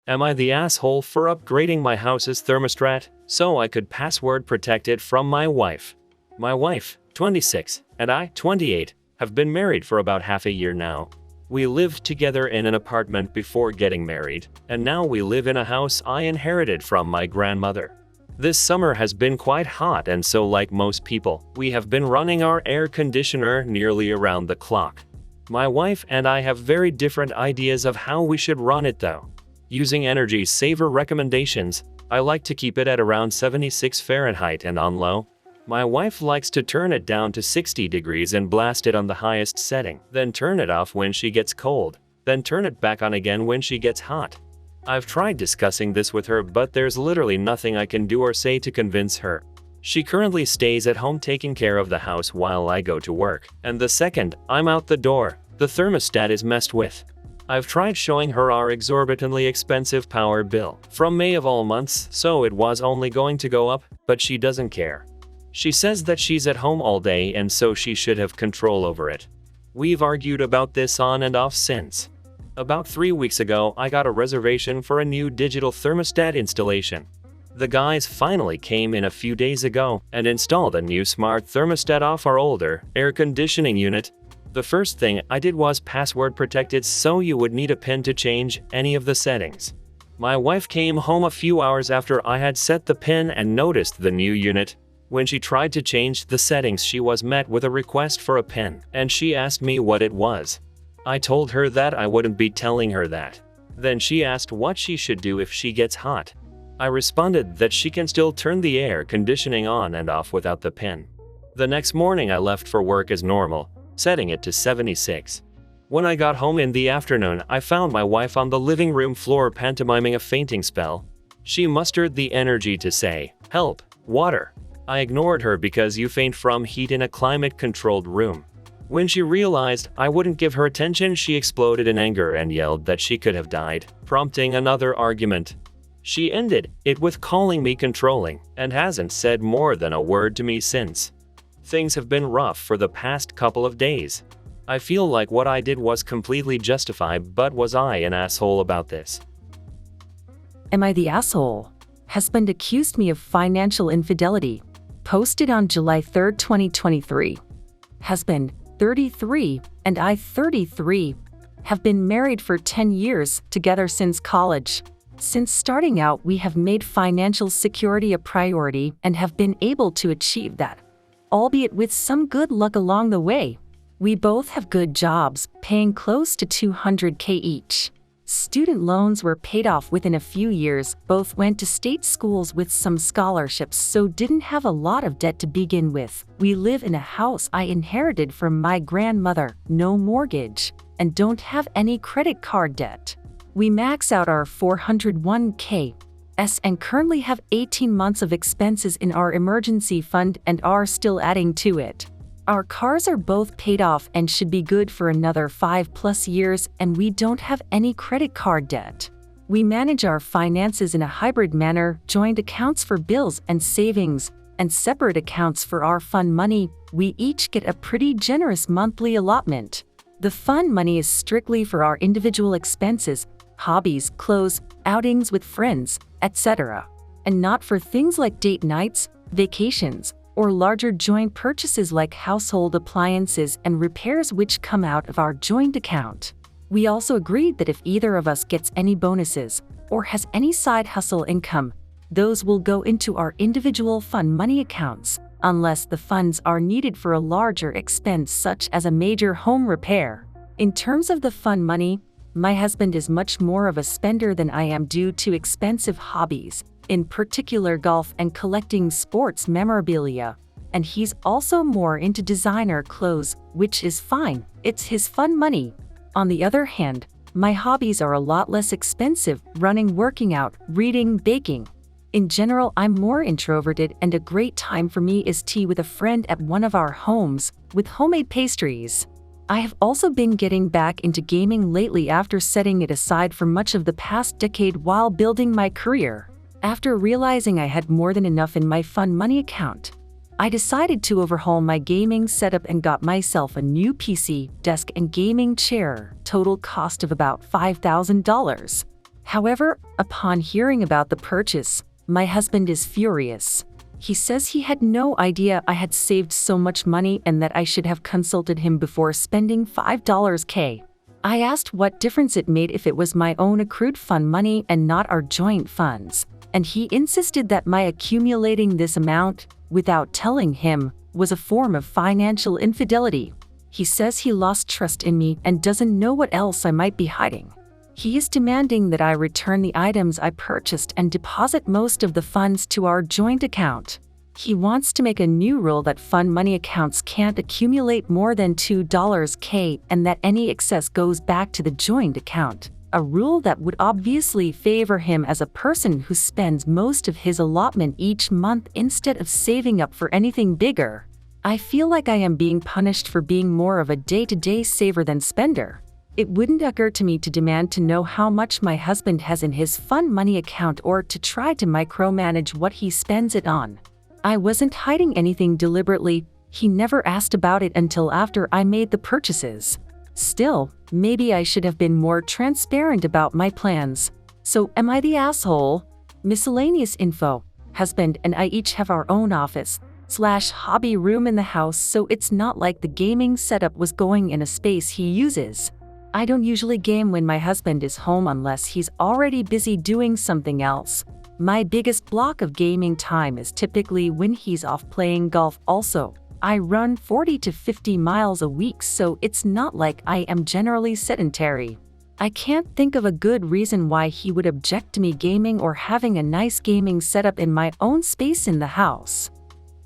Am I the asshole for upgrading my house's thermostat so I could password protect it from my wife? My wife, 26, and I, 28, have been married for about half a year now. We lived together in an apartment before getting married, and now we live in a house I inherited from my grandmother. This summer has been quite hot, and so like most people, we have been running our air conditioner nearly around the clock. My wife and I have very different ideas of how we should run it though. Using energy saver recommendations, I like to keep it at around 76 Fahrenheit and on low. My wife likes to turn it down to 60 degrees and blast it on the highest setting, then turn it off when she gets cold, then turn it back on again when she gets hot. I've tried discussing this with her, but there's literally nothing I can do or say to convince her. She currently stays at home taking care of the house while I go to work, and the second I'm out the door, the thermostat is messed with. I've tried showing her our exorbitantly expensive power bill from May of all months, so it was only going to go up, but she doesn't care. She says that she's at home all day and so she should have control over it. We've argued about this on and off since. About 3 weeks ago, I got a reservation for a new digital thermostat installation. The guys finally came in a few days ago and installed a new smart thermostat off our older air conditioning unit. The first thing I did was password protect it so you would need a PIN to change any of the settings. My wife came home a few hours after I had set the PIN and noticed the new unit. When she tried to change the settings, she was met with a request for a PIN, and she asked me what it was. I told her that I wouldn't be telling her that. Then she asked what she should do if she gets hot. I responded that she can still turn the air conditioning on and off without the PIN. The next morning I left for work as normal, setting it to 76. When I got home in the afternoon, I found my wife on the living room floor pantomiming a fainting spell. She mustered the energy to say, "Help, water." I ignored her because you faint from heat in a climate-controlled room. When she realized I wouldn't give her attention, she exploded in anger and yelled that she could have died, prompting another argument. She ended it with calling me controlling, and hasn't said more than a word to me since. Things have been rough for the past couple of days. I feel like what I did was completely justified, but was I an asshole about this? Am I the asshole? Husband accused me of financial infidelity. Posted on July 3, 2023. Husband, 33, and I, 33, have been married for 10 years, together since college. Since starting out, we have made financial security a priority and have been able to achieve that, albeit with some good luck along the way. We both have good jobs, paying close to $200K each. Student loans were paid off within a few years, both went to state schools with some scholarships, so didn't have a lot of debt to begin with. We live in a house I inherited from my grandmother, no mortgage, and don't have any credit card debt. We max out our $401K and currently have 18 months of expenses in our emergency fund and are still adding to it. Our cars are both paid off and should be good for another 5+ years, and we don't have any credit card debt. We manage our finances in a hybrid manner, joint accounts for bills and savings, and separate accounts for our fund money. We each get a pretty generous monthly allotment. The fund money is strictly for our individual expenses, hobbies, clothes, outings with friends, etc., and not for things like date nights, vacations, or larger joint purchases like household appliances and repairs, which come out of our joint account. We also agreed that if either of us gets any bonuses or has any side hustle income, those will go into our individual fund money accounts, unless the funds are needed for a larger expense such as a major home repair. In terms of the fund money, my husband is much more of a spender than I am due to expensive hobbies, in particular golf and collecting sports memorabilia, and he's also more into designer clothes, which is fine, it's his fun money. On the other hand, my hobbies are a lot less expensive: running, working out, reading, baking. In general, I'm more introverted, and a great time for me is tea with a friend at one of our homes, with homemade pastries. I have also been getting back into gaming lately after setting it aside for much of the past decade while building my career. After realizing I had more than enough in my fund money account, I decided to overhaul my gaming setup and got myself a new PC, desk, and gaming chair, total cost of about $5,000. However, Upon hearing about the purchase, my husband is furious. He says he had no idea I had saved so much money and that I should have consulted him before spending $5K. I asked what difference it made if it was my own accrued fund money and not our joint funds, and he insisted that my accumulating this amount, without telling him, was a form of financial infidelity. He says he lost trust in me and doesn't know what else I might be hiding. He is demanding that I return the items I purchased and deposit most of the funds to our joint account. He wants to make a new rule that fund money accounts can't accumulate more than $2K and that any excess goes back to the joint account, a rule that would obviously favor him as a person who spends most of his allotment each month instead of saving up for anything bigger. I feel like I am being punished for being more of a day-to-day saver than spender. It wouldn't occur to me to demand to know how much my husband has in his fund money account or to try to micromanage what he spends it on. I wasn't hiding anything deliberately. He never asked about it until after I made the purchases. Still, maybe I should have been more transparent about my plans. So am I the asshole? Miscellaneous info. Husband and I each have our own office/hobby room in the house, so it's not like the gaming setup was going in a space he uses. I don't usually game when my husband is home unless he's already busy doing something else. My biggest block of gaming time is typically when he's off playing golf. Also, I run 40 to 50 miles a week, so it's not like I am generally sedentary. I can't think of a good reason why he would object to me gaming or having a nice gaming setup in my own space in the house.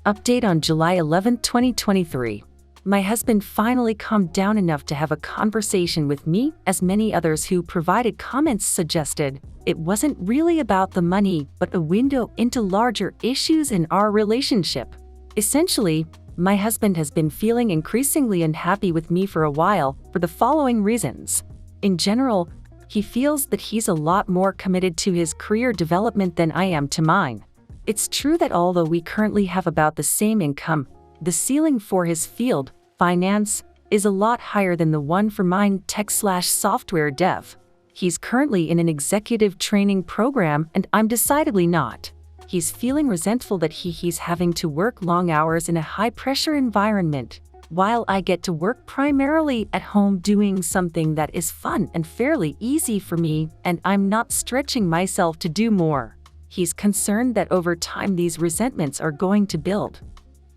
Update on July 11, 2023. My husband finally calmed down enough to have a conversation with me, as many others who provided comments suggested. It wasn't really about the money, but a window into larger issues in our relationship. Essentially, my husband has been feeling increasingly unhappy with me for a while for the following reasons. In general, he feels that he's a lot more committed to his career development than I am to mine. It's true that although we currently have about the same income, the ceiling for his field, finance, is a lot higher than the one for mine, tech/software dev. He's currently in an executive training program and I'm decidedly not. He's feeling resentful that he's having to work long hours in a high-pressure environment, while I get to work primarily at home doing something that is fun and fairly easy for me, and I'm not stretching myself to do more. He's concerned that over time these resentments are going to build,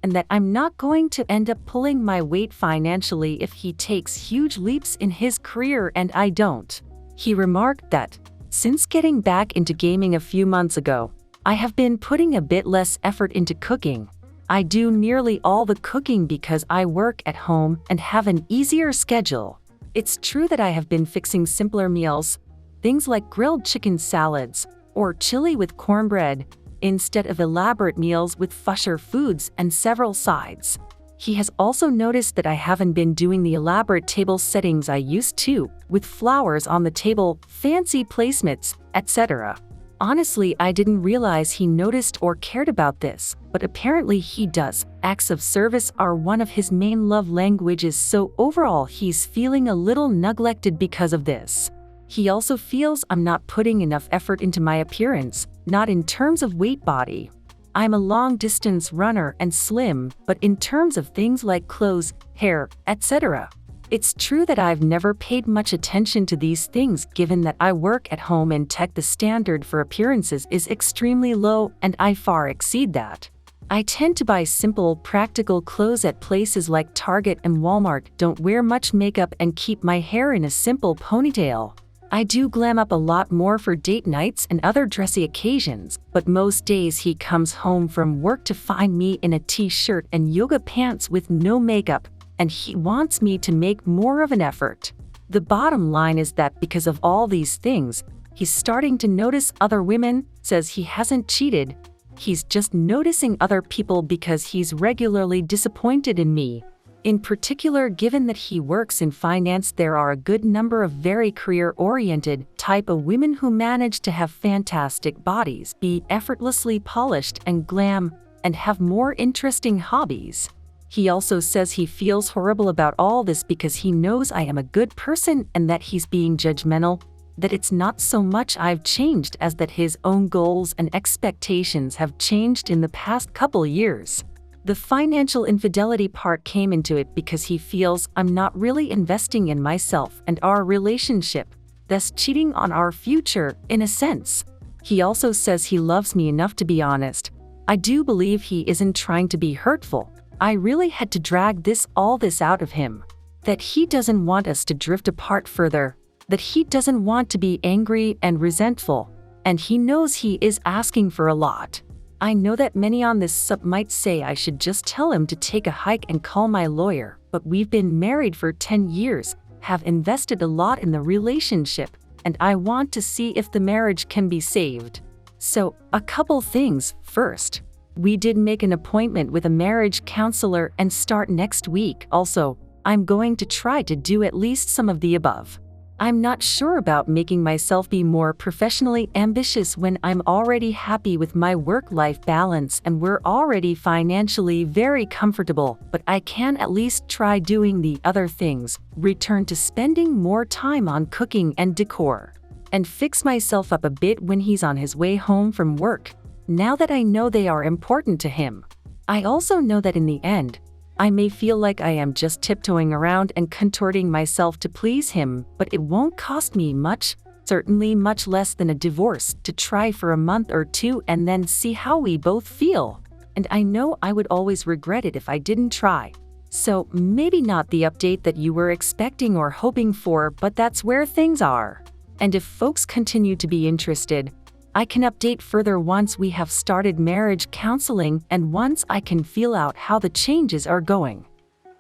and that I'm not going to end up pulling my weight financially if he takes huge leaps in his career and I don't. He remarked that, since getting back into gaming a few months ago, I have been putting a bit less effort into cooking. I do nearly all the cooking because I work at home and have an easier schedule. It's true that I have been fixing simpler meals, things like grilled chicken salads or chili with cornbread, instead of elaborate meals with fusher foods and several sides. He has also noticed that I haven't been doing the elaborate table settings I used to, with flowers on the table, fancy placemats, etc. Honestly, I didn't realize he noticed or cared about this, but apparently he does. Acts of service are one of his main love languages, so overall he's feeling a little neglected because of this. He also feels I'm not putting enough effort into my appearance, not in terms of weight body. I'm a long-distance runner and slim, but in terms of things like clothes, hair, etc. It's true that I've never paid much attention to these things given that I work at home in tech. The standard for appearances is extremely low and I far exceed that. I tend to buy simple, practical clothes at places like Target and Walmart, don't wear much makeup and keep my hair in a simple ponytail. I do glam up a lot more for date nights and other dressy occasions, but most days he comes home from work to find me in a t-shirt and yoga pants with no makeup, and he wants me to make more of an effort. The bottom line is that because of all these things, he's starting to notice other women, says he hasn't cheated. He's just noticing other people because he's regularly disappointed in me. In particular, given that he works in finance, there are a good number of very career-oriented type of women who manage to have fantastic bodies, be effortlessly polished and glam, and have more interesting hobbies. He also says he feels horrible about all this because he knows I am a good person and that he's being judgmental. that it's not so much I've changed as that his own goals and expectations have changed in the past couple years. The financial infidelity part came into it because he feels I'm not really investing in myself and our relationship, thus cheating on our future, in a sense. He also says he loves me enough to be honest. I do believe he isn't trying to be hurtful. I really had to drag all this out of him. That he doesn't want us to drift apart further. That he doesn't want to be angry and resentful. And he knows he is asking for a lot. I know that many on this sub might say I should just tell him to take a hike and call my lawyer, but we've been married for 10 years, have invested a lot in the relationship, and I want to see if the marriage can be saved. So, a couple things. First, we did make an appointment with a marriage counselor and start next week. Also, I'm going to try to do at least some of the above. I'm not sure about making myself be more professionally ambitious when I'm already happy with my work-life balance and we're already financially very comfortable, but I can at least try doing the other things, return to spending more time on cooking and decor, and fix myself up a bit when he's on his way home from work, now that I know they are important to him. I also know that in the end, I may feel like I am just tiptoeing around and contorting myself to please him, but it won't cost me much, certainly much less than a divorce, to try for a month or two and then see how we both feel. And I know I would always regret it if I didn't try. So maybe not the update that you were expecting or hoping for, but that's where things are. And if folks continue to be interested, I can update further once we have started marriage counseling and once I can feel out how the changes are going.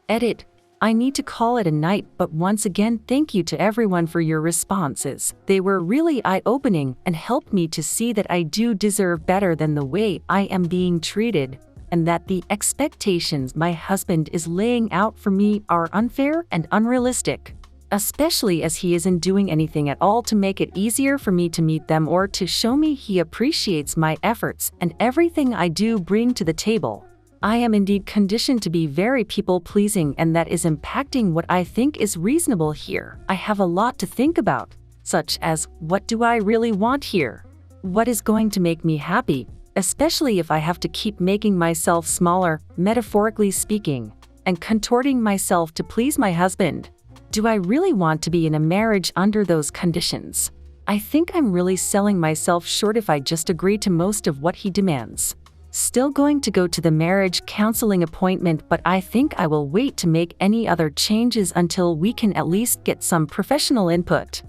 Edit. I need to call it a night, but once again thank you to everyone for your responses. They were really eye-opening and helped me to see that I do deserve better than the way I am being treated, and that the expectations my husband is laying out for me are unfair and unrealistic. Especially as he isn't doing anything at all to make it easier for me to meet them or to show me he appreciates my efforts and everything I do bring to the table. I am indeed conditioned to be very people-pleasing, and that is impacting what I think is reasonable here. I have a lot to think about, such as, what do I really want here? What is going to make me happy, especially if I have to keep making myself smaller, metaphorically speaking, and contorting myself to please my husband? Do I really want to be in a marriage under those conditions? I think I'm really selling myself short if I just agree to most of what he demands. Still going to go to the marriage counseling appointment, but I think I will wait to make any other changes until we can at least get some professional input.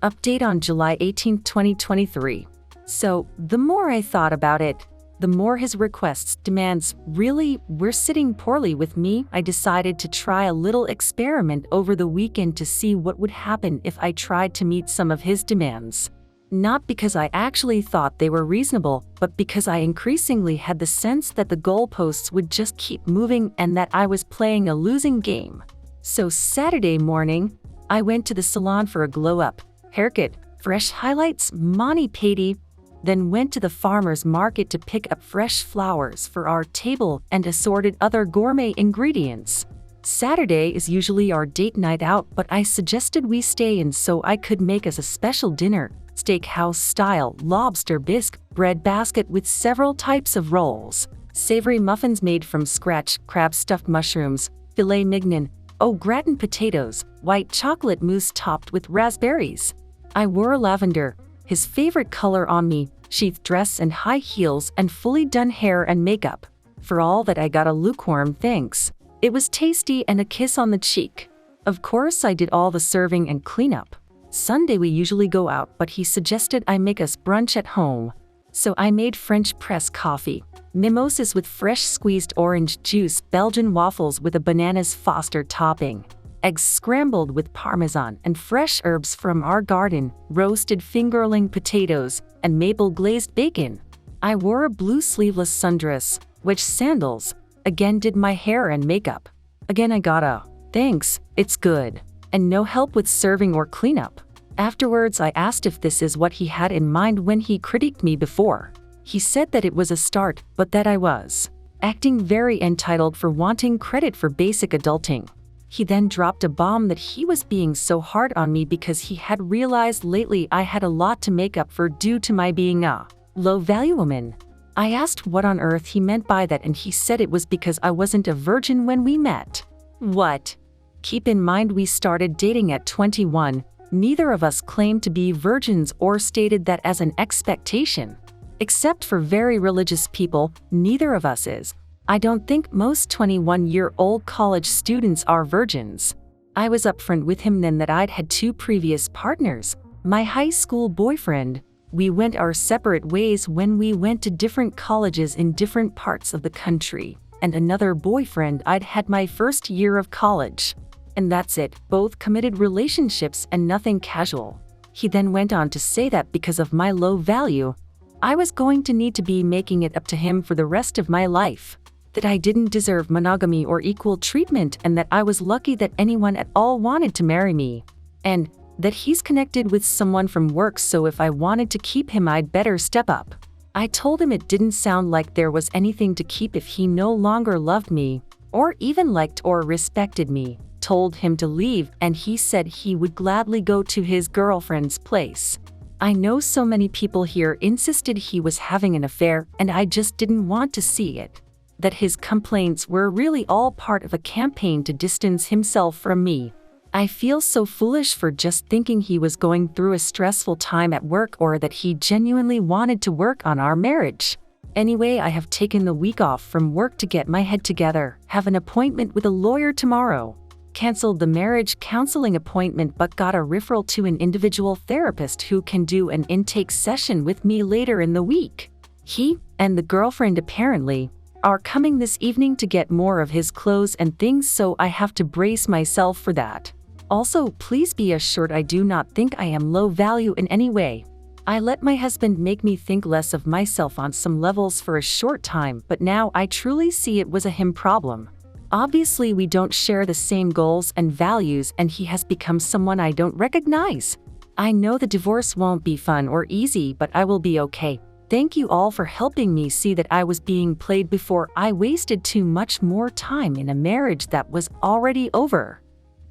Update on July 18, 2023. So, the more I thought about it, the more his requests, demands really were sitting poorly with me. I decided to try a little experiment over the weekend to see what would happen if I tried to meet some of his demands. Not because I actually thought they were reasonable, but because I increasingly had the sense that the goalposts would just keep moving and that I was playing a losing game. So Saturday morning, I went to the salon for a glow-up, haircut, fresh highlights, mani-pedi, then went to the farmer's market to pick up fresh flowers for our table and assorted other gourmet ingredients. Saturday is usually our date night out, but I suggested we stay in so I could make us a special dinner, steakhouse-style lobster bisque bread basket with several types of rolls, savory muffins made from scratch, crab-stuffed mushrooms, filet mignon, au gratin potatoes, white chocolate mousse topped with raspberries. I wore lavender, his favorite color, on me, sheath dress and high heels and fully done hair and makeup. For all that, I got a lukewarm thanks. It was tasty and a kiss on the cheek. Of course, I did all the serving and cleanup. Sunday we usually go out, but he suggested I make us brunch at home. So I made French press coffee, mimosas with fresh squeezed orange juice, Belgian waffles with a bananas Foster topping, eggs scrambled with parmesan and fresh herbs from our garden, roasted fingerling potatoes, and maple glazed bacon. I wore a blue sleeveless sundress, wedge sandals, again did my hair and makeup. Again I got a thanks, it's good, and no help with serving or cleanup. Afterwards I asked if this is what he had in mind when he critiqued me before. He said that it was a start, but that I was acting very entitled for wanting credit for basic adulting. He then dropped a bomb that he was being so hard on me because he had realized lately I had a lot to make up for due to my being a low-value woman. I asked what on earth he meant by that, and he said it was because I wasn't a virgin when we met. What? Keep in mind we started dating at 21. Neither of us claimed to be virgins or stated that as an expectation. Except for very religious people, neither of us is. I don't think most 21-year-old college students are virgins. I was upfront with him then that I'd had 2 previous partners. My high school boyfriend. We went our separate ways when we went to different colleges in different parts of the country. And another boyfriend I'd had my first year of college. And that's it, both committed relationships and nothing casual. He then went on to say that because of my low value, I was going to need to be making it up to him for the rest of my life. That I didn't deserve monogamy or equal treatment, and that I was lucky that anyone at all wanted to marry me. And that he's connected with someone from work, so if I wanted to keep him I'd better step up. I told him it didn't sound like there was anything to keep if he no longer loved me, or even liked or respected me. Told him to leave, and he said he would gladly go to his girlfriend's place. I know so many people here insisted he was having an affair, and I just didn't want to see it. That his complaints were really all part of a campaign to distance himself from me. I feel so foolish for just thinking he was going through a stressful time at work, or that he genuinely wanted to work on our marriage. Anyway, I have taken the week off from work to get my head together, have an appointment with a lawyer tomorrow. Canceled the marriage counseling appointment but got a referral to an individual therapist who can do an intake session with me later in the week. He and the girlfriend apparently are coming this evening to get more of his clothes and things, so I have to brace myself for that. Also, please be assured I do not think I am low value in any way. I let my husband make me think less of myself on some levels for a short time, but now I truly see it was a him problem. Obviously, we don't share the same goals and values, and he has become someone I don't recognize. I know the divorce won't be fun or easy, but I will be okay. Thank you all for helping me see that I was being played before I wasted too much more time in a marriage that was already over.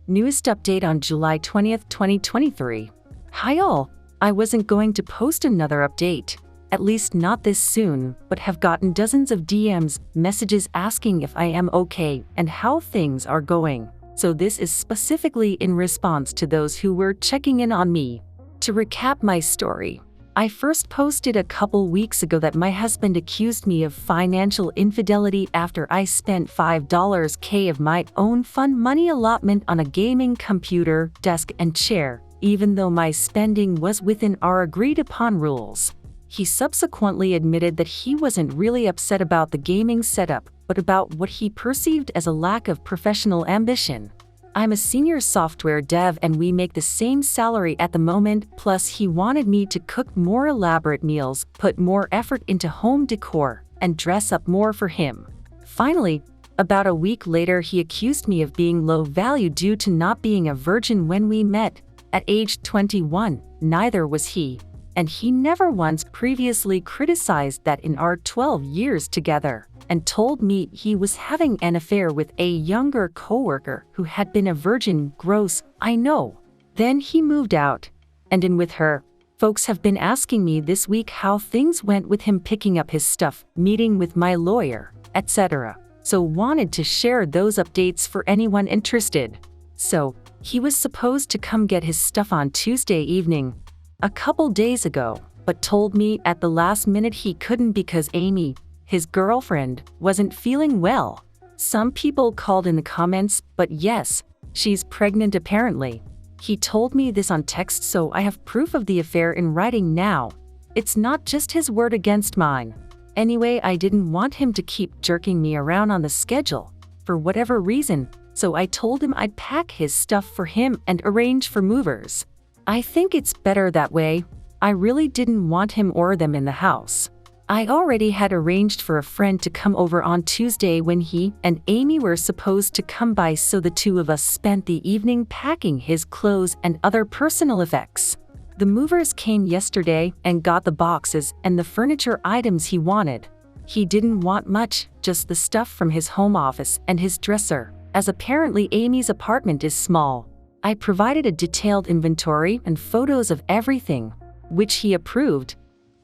Newest update on July 20th, 2023. Hi all, I wasn't going to post another update, at least not this soon, but have gotten dozens of DMs, messages asking if I am okay and how things are going. So this is specifically in response to those who were checking in on me. To recap my story, I first posted a couple weeks ago that my husband accused me of financial infidelity after I spent $5K of my own fun money allotment on a gaming computer, desk, and chair, even though my spending was within our agreed-upon rules. He subsequently admitted that he wasn't really upset about the gaming setup, but about what he perceived as a lack of professional ambition. I'm a senior software dev and we make the same salary at the moment, plus he wanted me to cook more elaborate meals, put more effort into home decor, and dress up more for him. Finally, about a week later, he accused me of being low value due to not being a virgin when we met. At age 21, neither was he, and he never once previously criticized that in our 12 years together, and told me he was having an affair with a younger coworker who had been a virgin. Gross, I know. Then he moved out and in with her. Folks have been asking me this week how things went with him picking up his stuff, meeting with my lawyer, etc. So wanted to share those updates for anyone interested. So, he was supposed to come get his stuff on Tuesday evening, a couple days ago, but told me at the last minute he couldn't because Amy, his girlfriend, wasn't feeling well. Some people called in the comments, but yes, she's pregnant apparently. He told me this on text, so I have proof of the affair in writing now. It's not just his word against mine. Anyway, I didn't want him to keep jerking me around on the schedule, for whatever reason, so I told him I'd pack his stuff for him and arrange for movers. I think it's better that way. I really didn't want him or them in the house. I already had arranged for a friend to come over on Tuesday when he and Amy were supposed to come by, so the two of us spent the evening packing his clothes and other personal effects. The movers came yesterday and got the boxes and the furniture items he wanted. He didn't want much, just the stuff from his home office and his dresser, as apparently Amy's apartment is small. I provided a detailed inventory and photos of everything, which he approved,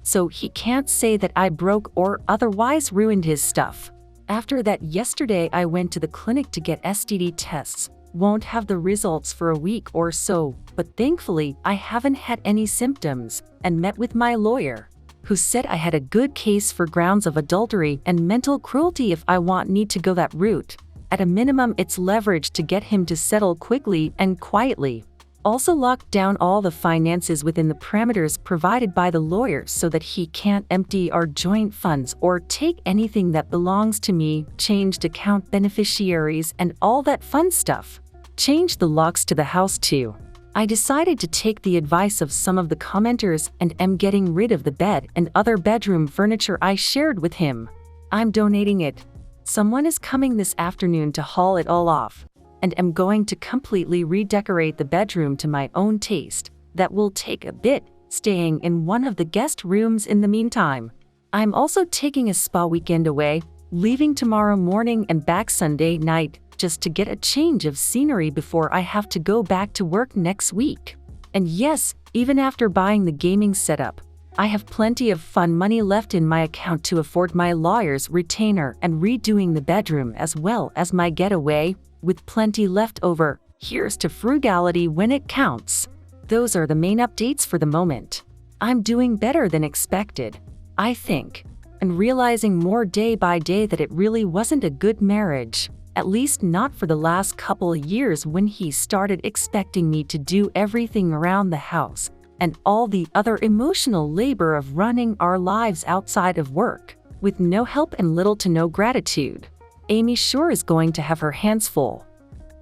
so he can't say that I broke or otherwise ruined his stuff. After that, yesterday I went to the clinic to get STD tests. Won't have the results for a week or so, but thankfully I haven't had any symptoms, and met with my lawyer, who said I had a good case for grounds of adultery and mental cruelty if I need to go that route. At a minimum, it's leverage to get him to settle quickly and quietly. Also locked down all the finances within the parameters provided by the lawyer so that he can't empty our joint funds or take anything that belongs to me, changed account beneficiaries and all that fun stuff. Changed the locks to the house too. I decided to take the advice of some of the commenters and am getting rid of the bed and other bedroom furniture I shared with him. I'm donating it. Someone is coming this afternoon to haul it all off, and am going to completely redecorate the bedroom to my own taste. That will take a bit, staying in one of the guest rooms in the meantime. I'm also taking a spa weekend away, leaving tomorrow morning and back Sunday night, just to get a change of scenery before I have to go back to work next week. And yes, even after buying the gaming setup, I have plenty of fun money left in my account to afford my lawyer's retainer and redoing the bedroom as well as my getaway, with plenty left over. Here's to frugality when it counts. Those are the main updates for the moment. I'm doing better than expected, I think, and realizing more day by day that it really wasn't a good marriage, at least not for the last couple of years when he started expecting me to do everything around the house and all the other emotional labor of running our lives outside of work, with no help and little to no gratitude. Amy sure is going to have her hands full.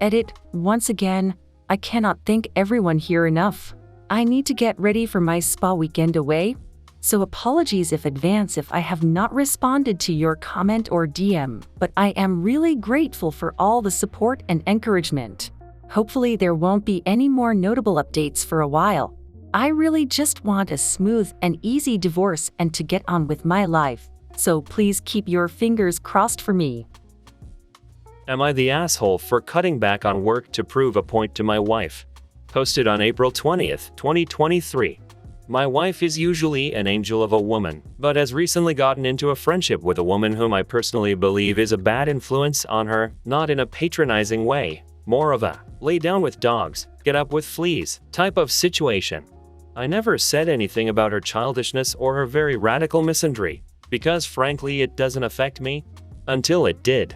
Edit, once again, I cannot thank everyone here enough. I need to get ready for my spa weekend away, so apologies if advance if I have not responded to your comment or DM, but I am really grateful for all the support and encouragement. Hopefully there won't be any more notable updates for a while. I really just want a smooth and easy divorce and to get on with my life, so please keep your fingers crossed for me. Am I the asshole for cutting back on work to prove a point to my wife? Posted on April 20th, 2023. My wife is usually an angel of a woman, but has recently gotten into a friendship with a woman whom I personally believe is a bad influence on her, not in a patronizing way, more of a lay down with dogs, get up with fleas type of situation. I never said anything about her childishness or her very radical misandry, because frankly it doesn't affect me, until it did.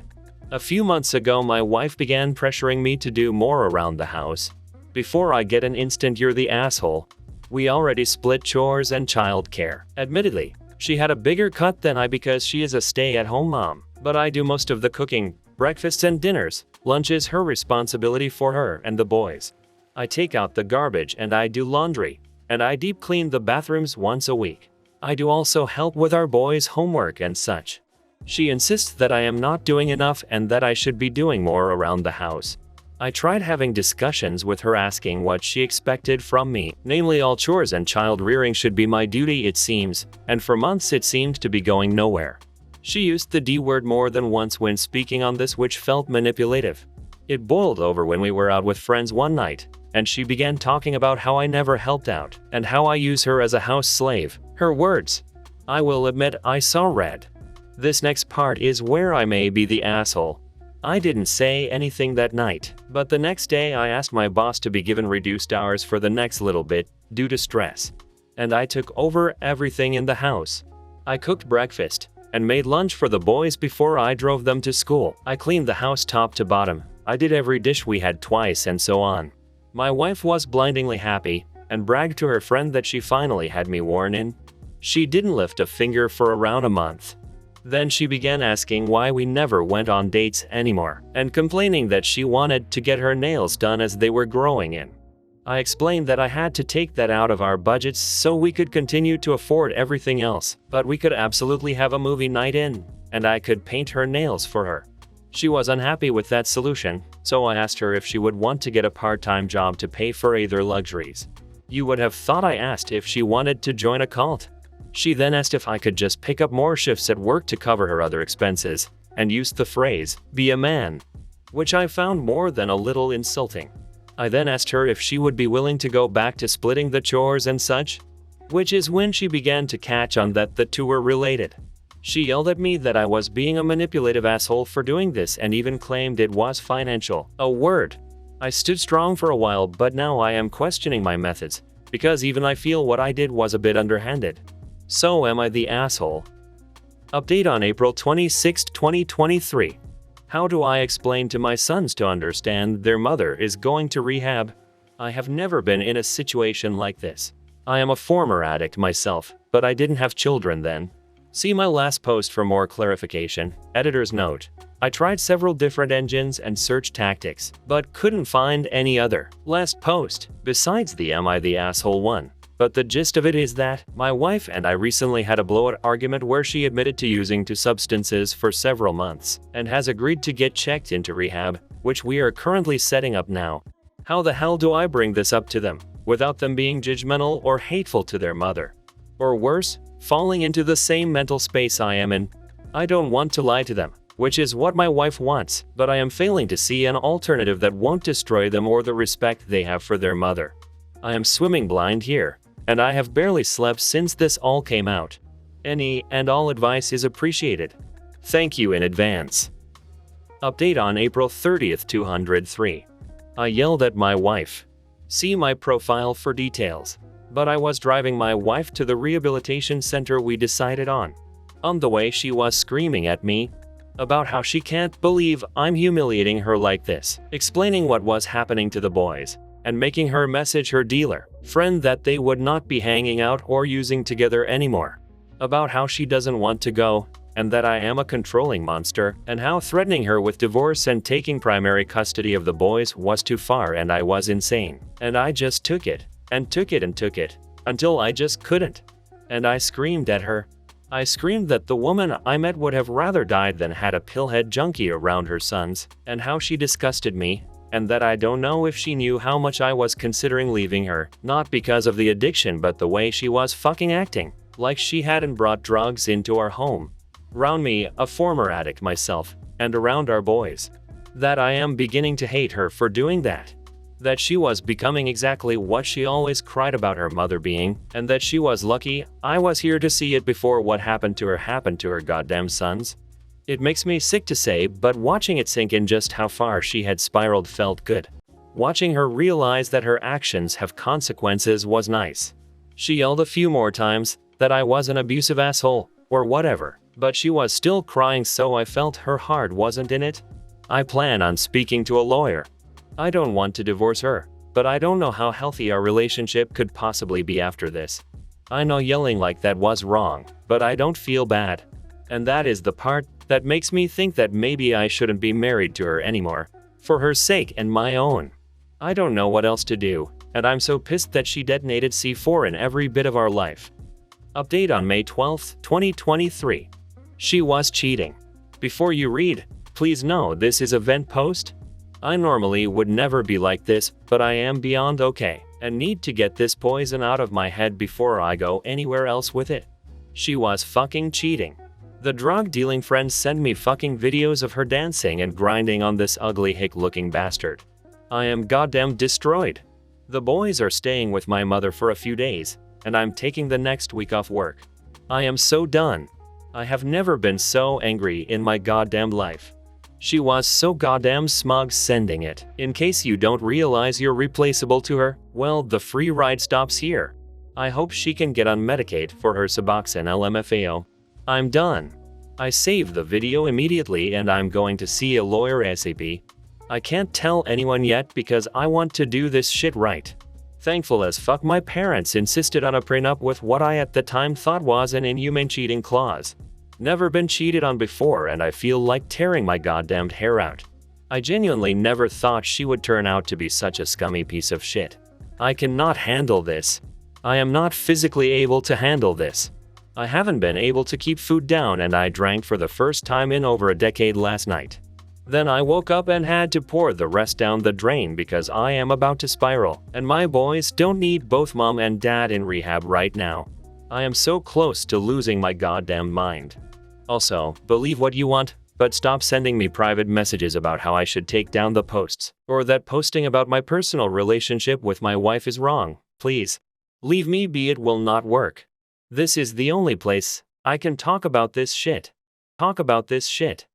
A few months ago my wife began pressuring me to do more around the house. Before I get an instant "you're the asshole," we already split chores and childcare. Admittedly, she had a bigger cut than I because she is a stay-at-home mom, but I do most of the cooking, breakfasts and dinners. Lunch is her responsibility for her and the boys. I take out the garbage and I do laundry, and I deep clean the bathrooms once a week. I do also help with our boys' homework and such. She insists that I am not doing enough and that I should be doing more around the house. I tried having discussions with her asking what she expected from me, namely all chores and child rearing should be my duty it seems, and for months it seemed to be going nowhere. She used the D word more than once when speaking on this, which felt manipulative. It boiled over when we were out with friends one night, and she began talking about how I never helped out, and how I use her as a house slave. Her words. I will admit I saw red. This next part is where I may be the asshole. I didn't say anything that night, but the next day I asked my boss to be given reduced hours for the next little bit, due to stress. And I took over everything in the house. I cooked breakfast, and made lunch for the boys before I drove them to school. I cleaned the house top to bottom. I did every dish we had twice and so on. My wife was blindingly happy, and bragged to her friend that she finally had me worn in. She didn't lift a finger for around a month. Then she began asking why we never went on dates anymore, and complaining that she wanted to get her nails done as they were growing in. I explained that I had to take that out of our budgets so we could continue to afford everything else, but we could absolutely have a movie night in, and I could paint her nails for her. She was unhappy with that solution, so I asked her if she would want to get a part-time job to pay for either luxuries. You would have thought I asked if she wanted to join a cult. She then asked if I could just pick up more shifts at work to cover her other expenses, and used the phrase, "be a man." which I found more than a little insulting. I then asked her if she would be willing to go back to splitting the chores and such, which is when she began to catch on that the two were related. She yelled at me that I was being a manipulative asshole for doing this and even claimed it was financial. A word. I stood strong for a while, but now I am questioning my methods, because even I feel what I did was a bit underhanded. So am I the asshole? Update on April 26, 2023. How do I explain to my sons to understand their mother is going to rehab? I have never been in a situation like this. I am a former addict myself, but I didn't have children then. See my last post for more clarification. Editor's note. I tried several different engines and search tactics, but couldn't find any other. Last post, besides the am I the asshole one. But the gist of it is that my wife and I recently had a blowout argument where she admitted to using two substances for several months and has agreed to get checked into rehab, which we are currently setting up now. How the hell do I bring this up to them without them being judgmental or hateful to their mother? Or worse, falling into the same mental space I am in? I don't want to lie to them, which is what my wife wants, but I am failing to see an alternative that won't destroy them or the respect they have for their mother. I am swimming blind here, and I have barely slept since this all came out. Any and all advice is appreciated. Thank you in advance. Update on April 30th, 203. I yelled at my wife. See my profile for details. But I was driving my wife to the rehabilitation center we decided on. On the way, she was screaming at me about how she can't believe I'm humiliating her like this, explaining what was happening to the boys, and making her message her dealer friend that they would not be hanging out or using together anymore, about how she doesn't want to go, and that I am a controlling monster, and how threatening her with divorce and taking primary custody of the boys was too far and I was insane. And I just took it, and took it and took it, until I just couldn't. And I screamed at her. I screamed that the woman I met would have rather died than had a pillhead junkie around her sons, and how she disgusted me, and that I don't know if she knew how much I was considering leaving her, not because of the addiction but the way she was fucking acting, like she hadn't brought drugs into our home. Around me, a former addict myself, and around our boys. That I am beginning to hate her for doing that. That she was becoming exactly what she always cried about her mother being, and that she was lucky I was here to see it before what happened to her goddamn sons. It makes me sick to say, but watching it sink in just how far she had spiraled felt good. Watching her realize that her actions have consequences was nice. She yelled a few more times that I was an abusive asshole, or whatever, but she was still crying, so I felt her heart wasn't in it. I plan on speaking to a lawyer. I don't want to divorce her, but I don't know how healthy our relationship could possibly be after this. I know yelling like that was wrong, but I don't feel bad. And that is the part that makes me think that maybe I shouldn't be married to her anymore, for her sake and my own. I don't know what else to do, and I'm so pissed that she detonated C4 in every bit of our life. Update on May 12, 2023. She was cheating. Before you read, please know this is a vent post. I normally would never be like this, but I am beyond okay, and need to get this poison out of my head before I go anywhere else with it. She was fucking cheating. The drug-dealing friends send me fucking videos of her dancing and grinding on this ugly hick-looking bastard. I am goddamn destroyed. The boys are staying with my mother for a few days, and I'm taking the next week off work. I am so done. I have never been so angry in my goddamn life. She was so goddamn smug sending it. In case you don't realize you're replaceable to her, well, the free ride stops here. I hope she can get on Medicaid for her Suboxone LMFAO. I'm done. I saved the video immediately and I'm going to see a lawyer ASAP. I can't tell anyone yet because I want to do this shit right. Thankful as fuck my parents insisted on a prenup with what I at the time thought was an inhumane cheating clause. Never been cheated on before and I feel like tearing my goddamned hair out. I genuinely never thought she would turn out to be such a scummy piece of shit. I cannot handle this. I am not physically able to handle this. I haven't been able to keep food down and I drank for the first time in over a decade last night. Then I woke up and had to pour the rest down the drain because I am about to spiral, and my boys don't need both mom and dad in rehab right now. I am so close to losing my goddamn mind. Also, believe what you want, but But stop sending me private messages about how I should take down the posts, or that posting about my personal relationship with my wife is wrong. Please. Leave me be, it will not work. This is the only place I can talk about this shit. Talk about this shit.